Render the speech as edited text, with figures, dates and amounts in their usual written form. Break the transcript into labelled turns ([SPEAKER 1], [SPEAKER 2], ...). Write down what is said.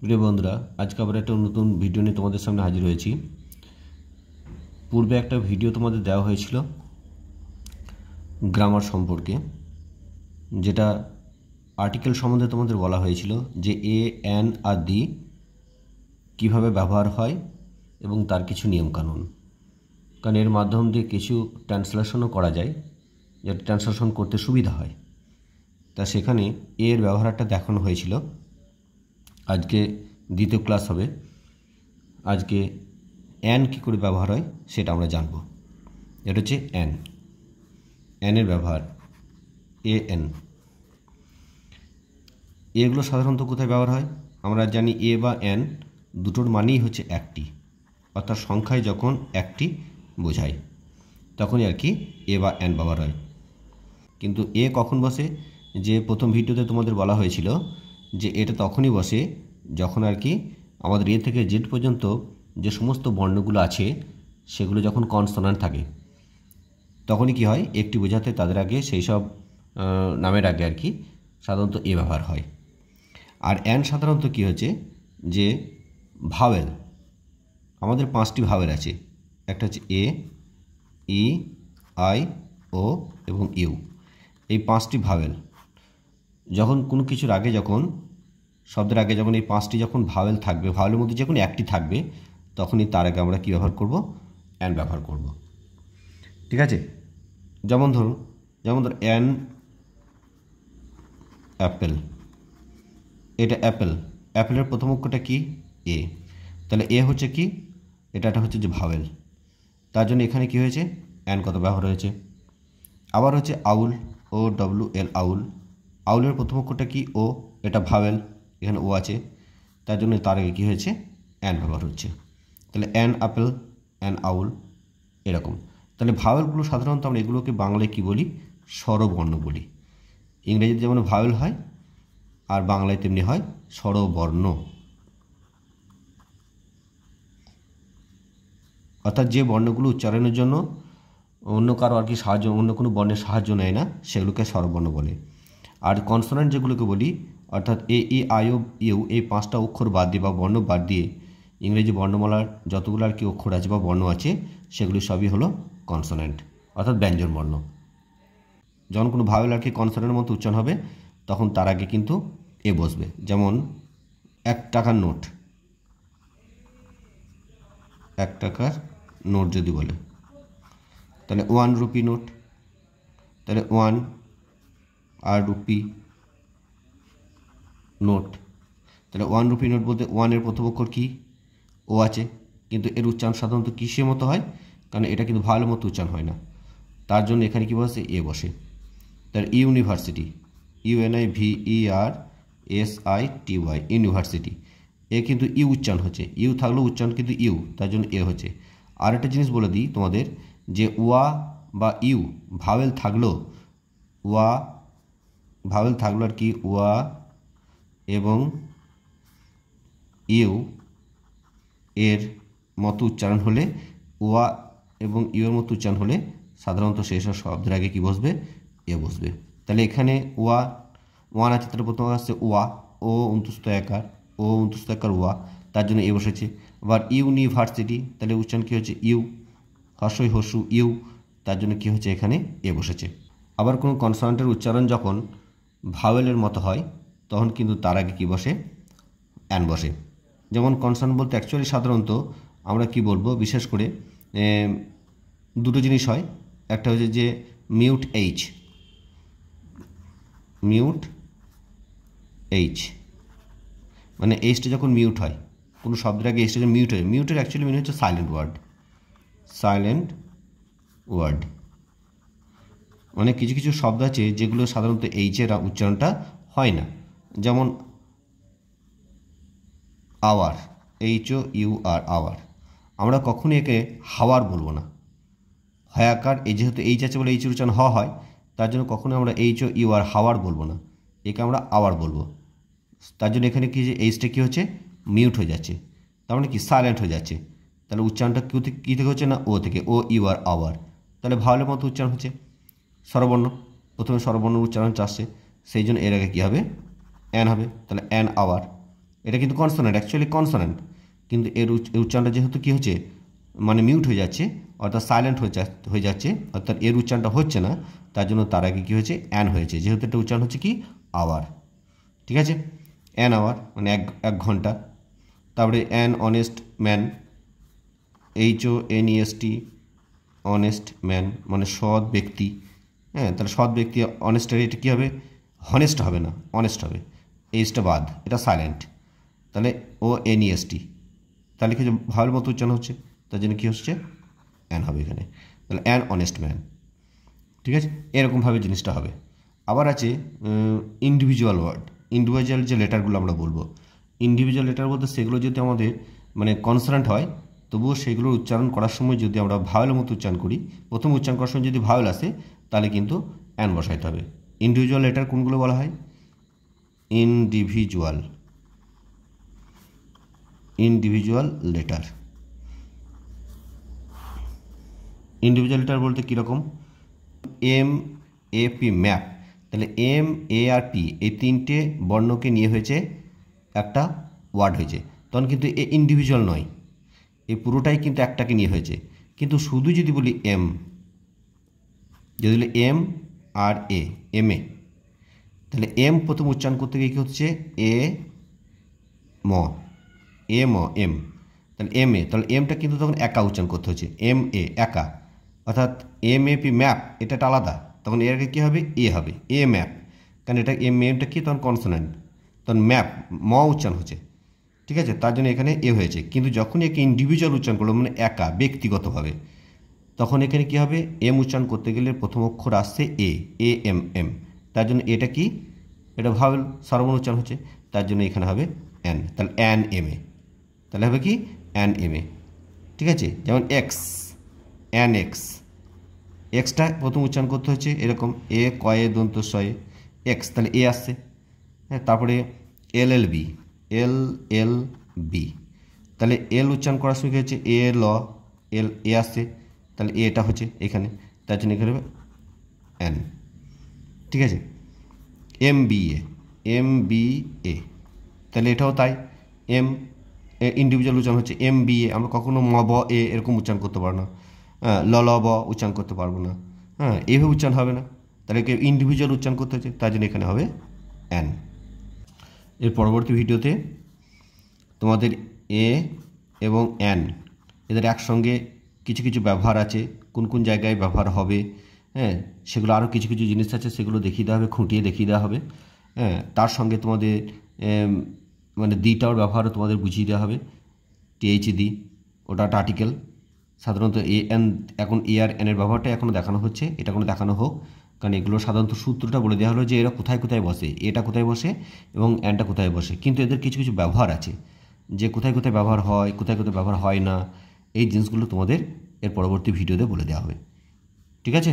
[SPEAKER 1] প্রিয় বন্ধুরা, আজকে আবার একটা নতুন ভিডিও নিয়ে তোমাদের সামনে হাজির হয়েছি। পূর্বে একটা ভিডিও তোমাদের দেওয়া হয়েছিল গ্রামার সম্পর্কে, যেটা আর্টিকেল সম্বন্ধে তোমাদের বলা হয়েছিল যে এ, অ্যান আর দি কীভাবে ব্যবহার হয় এবং তার কিছু নিয়মকানুন। কারণ এর মাধ্যম দিয়ে কিছু ট্রান্সলেশনও করা যায়, যেটা ট্রান্সলেশন করতে সুবিধা হয়। তা সেখানে এর ব্যবহারটা দেখানো হয়েছিল। আজকে দ্বিতীয় ক্লাস হবে। আজকে অ্যান কী করে ব্যবহার হয় সেটা আমরা জানব। এটা হচ্ছে অ্যান, অ্যানের ব্যবহার, এ এন। এগুলো সাধারণত কোথায় ব্যবহার হয়? আমরা জানি এ বা অ্যান দুটোর মানেই হচ্ছে একটি, অর্থাৎ সংখ্যায় যখন একটি বোঝায় তখনই আর কি এ বা অ্যান ব্যবহার হয়। কিন্তু এ কখন বসে? যে প্রথম ভিডিওতে তোমাদের বলা হয়েছিল যে এটা তখনই বসে যখন আর কি আমাদের এ থেকে জেড পর্যন্ত যে সমস্ত বর্ণগুলো আছে সেগুলো যখন কনসোনান্ট থাকে, তখনই কি হয়, একটি বোঝাতে তাদের আগে সেই সব নামের আগে আর কি সাধারণত এ ব্যবহার হয়। আর অ্যান সাধারণত কী হচ্ছে যে ভাওয়েল, আমাদের 5টি ভাওয়েল আছে। একটা হচ্ছে এ, ই, আই, ও এবং ইউ। এই 5টি ভাওয়েল যখন কোনো কিছুর আগে, যখন শব্দের আগে যখন এই 5টি যখন ভাওয়েল থাকবে, ভাওয়েলের মধ্যে যখন একটি থাকবে, তখনই তার আগে আমরা কী ব্যবহার করব? অ্যান ব্যবহার করব। ঠিক আছে? যেমন ধরো অ্যান অ্যাপেল। এটা অ্যাপেল, অ্যাপেলের প্রথম অক্ষরটা কি? এ। তাহলে এ হচ্ছে কি? এটা হচ্ছে যে ভাওয়েল, তার জন্য এখানে কি হয়েছে? অ্যান কত ব্যবহার হয়েছে। আবার হচ্ছে আউল, ও ডব্লিউ এল, আউল। আউলের প্রথম অক্ষরটা কি? ও। এটা ভাওয়েল, এখানে ও আছে, তার জন্য তার আগে কী হয়েছে? অ্যান ব্যবহার হচ্ছে। তাহলে অ্যান আপেল, অ্যান আউল, এরকম। তাহলে ভাওয়েলগুলো সাধারণত আমরা এগুলোকে বাংলায় কী বলি? স্বরবর্ণ বলি। ইংরেজিতে যেমন ভাওয়েল হয় আর বাংলায় তেমনি হয় স্বরবর্ণ। অর্থাৎ যে বর্ণগুলো উচ্চারণের জন্য অন্য কারো আর কি সাহায্য, অন্য কোনো বর্ণের সাহায্য নেয় না, সেগুলোকে স্বরবর্ণ বলে। আর কনসোনেন্ট যেগুলোকে বলি, অর্থাৎ এ, ই, আই, ও, ইউ, এই 5টা অক্ষর বাদ দিয়ে বা বর্ণ বাদ দিয়ে ইংরেজি বর্ণমালার যতগুলো আর কি অক্ষর আছে বা বর্ণ আছে সেগুলি সবই হলো কনসোনেন্ট, অর্থাৎ ব্যঞ্জন বর্ণ। যখন কোনো ভাওয়েল আর কি কনসোনেন্টের মতো উচ্চারণ হবে তখন তার আগে কিন্তু এ বসবে। যেমন 1 টাকার নোট, 1 টাকার নোট যদি বলে, তাহলে 1 রুপি নোট, তাহলে 1 আর রুপি নোট। তাহলে 1 রুপি নোট বলতে 1-এর প্রথম অক্ষর কি? ও আছে, কিন্তু এর উচ্চারণ সাধারণত কিসের মতো হয়? কারণ এটা কিন্তু ভালো মতো উচ্চারণ হয় না, তার জন্য এখানে কী বসে? এ বসে। তার ইউনিভার্সিটি, UNIVERSITY, ইউনিভার্সিটি। এ কিন্তু ইউ উচ্চারণ হচ্ছে, ইউ থাকলেও উচ্চারণ কিন্তু ইউ, তার জন্য এ হচ্ছে। আর একটা জিনিস বলে দিই তোমাদের, যে ওয়া বা ইউ ভাওয়েল থাকলেও, ওয়া ভাওয়েল থাকলো আর কি, ওয়া এবং ইউ এর মতো উচ্চারণ হলে, ওয়া এবং ইউ এর মতো উচ্চারণ হলে সাধারণত সেই সব শব্দের আগে কী বসবে? এ বসবে। তাহলে এখানে ওয়ান আছে, তার প্রথম আসছে ওয়া, ও অন্তস্থ একার, ও অন্তস্থ একার ওয়া, তার জন্য এ বসেছে। আবার ইউনিভার্সিটি, তাহলে উচ্চারণ কী হচ্ছে? ইউ, হর্ষই হর্ষু ইউ, তার জন্য কী হচ্ছে? এখানে এ বসেছে। আবার কোনো কনসোনেন্টের উচ্চারণ যখন ভাওয়েলের মতো হয় তখন কিন্তু তার আগে কী বসে? অ্যান বসে। যেমন কনসোনেন্ট বলতে অ্যাকচুয়ালি সাধারণত আমরা কি বলবো, বিশেষ করে দুটো জিনিস হয়। একটা হচ্ছে যে মিউট এইচ, মিউট এইচ মানে এইচটা যখন মিউট হয়, কোনো শব্দের আগে এইচটা যখন মিউট হয়, মিউটের অ্যাকচুয়ালি মিউট হচ্ছে সাইলেন্ট ওয়ার্ড। সাইলেন্ট ওয়ার্ড মানে কিছু কিছু শব্দ আছে যেগুলো সাধারণত এইচের উচ্চারণটা হয় না। যেমন আওয়ার, HOUR, আওয়ার, আমরা কখনই একে হাওয়ার বলবো না। হয়াকার, এই যেহেতু এইচ আছে বলে এইচের উচ্চারণ হয়, তার জন্য কখনোই আমরা HOUR হাওয়ার বলবো না, একে আমরা আওয়ার বলবো। তার জন্য এখানে কি, যে এইচটা কী হচ্ছে? মিউট হয়ে যাচ্ছে, তার মানে কি? সাইলেন্ট হয়ে যাচ্ছে। তাহলে উচ্চারণটা কী থেকে হচ্ছে না? ও থেকে, OUR, আওয়ার। তাহলে ভাওয়েলের মতো উচ্চারণ হচ্ছে, স্বরবর্ণ, প্রথমে স্বরবর্ণ উচ্চারণ আসছে, সেই জন্য এর আগে কী হবে? অ্যান হবে। তাহলে অ্যান আওয়ার, এটা কিন্তু কনসোনেন্ট, অ্যাকচুয়ালি কনসোনেন্ট, কিন্তু এর উচ্চারণটা যেহেতু কী হচ্ছে মানে মিউট হয়ে যাচ্ছে, অর্থাৎ সাইলেন্ট হয়ে যাচ্ছে, অর্থাৎ এর উচ্চারণটা হচ্ছে না, তার জন্য তার আগে কী হয়েছে অ্যান হয়েছে, যেহেতু এটা উচ্চারণ হচ্ছে কি আওয়ার। ঠিক আছে, অ্যান আওয়ার মানে এক ঘন্টা। তারপরে an honest man, HONEST, honest man মানে সৎ ব্যক্তি। হ্যাঁ, তাহলে সৎ ব্যক্তি অনেস্টের এটা কী হবে, হনেস্ট হবে না, অনেস্ট হবে, এইচটা বাদ, এটা সাইলেন্ট, তাহলে ONEST, তাহলে কি ভাবের মতো উচ্চারণ হচ্ছে, তার জন্য কী হচ্ছে অ্যান হবে এখানে, তাহলে অ্যান অনেস্ট ম্যান। ঠিক আছে, এরকমভাবে জিনিসটা হবে। আবার আছে ইন্ডিভিজুয়াল ওয়ার্ড, ইন্ডিভিজুয়াল যে লেটারগুলো আমরা বলবো, ইন্ডিভিজুয়াল লেটার বলতে সেগুলো যদি আমাদের মানে কনসোনেন্ট হয়, তবুও সেগুলোর উচ্চারণ করার সময় যদি আমরা ভাওয়েলের মতো উচ্চারণ করি, প্রথম উচ্চারণ করার সময় যদি ভাওয়েল আসে তাহলে কিন্তু অ্যান বসাইতে হবে। ইন্ডিভিজুয়াল লেটার কোনগুলো বলা হয়, ইন্ডিভিজুয়াল লেটার। ইন্ডিভিজুয়াল লেটার বলতে কীরকম, MAP ম্যাপ, তাহলে MARP এই তিনটে বর্ণকে নিয়ে হয়েছে একটা ওয়ার্ড হয়েছে, তখন কিন্তু এ ইন্ডিভিজুয়াল নয়, এই পুরোটাই কিন্তু একটাকে নিয়ে হয়েছে। কিন্তু শুধু যদি বলি যদি বলি MRA, MA, তাহলে এম প্রথম উচ্চারণ করতে গিয়ে কী হচ্ছে এম, তাহলে MA, তাহলে এমটা কিন্তু তখন একা উচ্চারণ করতে হচ্ছে, MA একা, অর্থাৎ MAP ম্যাপ এটা আলাদা, তখন এর আগে কী হবে হবে এ ম্যাপ, কারণ এটা এমটা কি তখন কনসোনেন্ট, তখন ম্যাপ উচ্চারণ হচ্ছে। ঠিক আছে, তার জন্য এখানে হয়েছে। কিন্তু যখন একে ইন্ডিভিজুয়াল উচ্চারণ করলো মানে একা ব্যক্তিগতভাবে, তখন এখানে কী হবে, এম উচ্চারণ করতে গেলে প্রথম অক্ষর আসছে এম, তার জন্য এটা কি, এটা ভাওয়েল স্বরবর্ণ উচ্চারণ হচ্ছে, তার জন্য এখানে হবে অ্যান, তাহলে MA, তাহলে হবে কি MA। ঠিক আছে, যেমন এক্সটা প্রথম উচ্চারণ করতে হচ্ছে এরকম কয়ে দন্ত সয়ে এক্স, তাহলে আসছে। হ্যাঁ, তারপরে LLB, তাহলে এল উচ্চারণ করার সময় কী হচ্ছে আসছে, তাহলে এটা হচ্ছে এখানে, তার জন্য এখানে হবে অ্যান। ঠিক আছে, MBA, তাহলে এটাও তাই, ইন্ডিভিজুয়াল উচ্চারণ হচ্ছে MBA, আমরা কখনো এরকম উচ্চারণ করতে পারবো না, উচ্চারণ করতে পারবো না, হ্যাঁ এইভাবে উচ্চারণ হবে না, তাহলে ইন্ডিভিজুয়াল উচ্চারণ করতে হচ্ছে, তার জন্য এখানে হবে অ্যান। এর পরবর্তী ভিডিওতে তোমাদের এ এবং অ্যান এদের একসঙ্গে কিছু কিছু ব্যবহার আছে, কোন কোন জায়গায় ব্যবহার হবে, হ্যাঁ সেগুলো আরও কিছু কিছু জিনিস আছে, সেগুলো দেখিয়ে দেওয়া হবে, খুঁটিয়ে দেখিয়ে দেওয়া হবে। হ্যাঁ, তার সঙ্গে তোমাদের মানে দিটার ব্যবহারও তোমাদের বুঝিয়ে দেওয়া হবে, THD ওটা একটা আর্টিকেল, সাধারণত এখন আর এনের ব্যবহারটা এখনও দেখানো হচ্ছে, এটা কোনো দেখানো হোক, কারণ এগুলো সাধারণত সূত্রটা বলে দেওয়া হলো যে এরা কোথায় কোথায় বসে, এটা কোথায় বসে এবং অ্যানটা কোথায় বসে, কিন্তু এদের কিছু কিছু ব্যবহার আছে যে কোথায় কোথায় ব্যবহার হয়, কোথায় কোথায় ব্যবহার হয় না, এই জিনিসগুলো তোমাদের এর পরবর্তী ভিডিওতে বলে দেওয়া হবে। ঠিক আছে।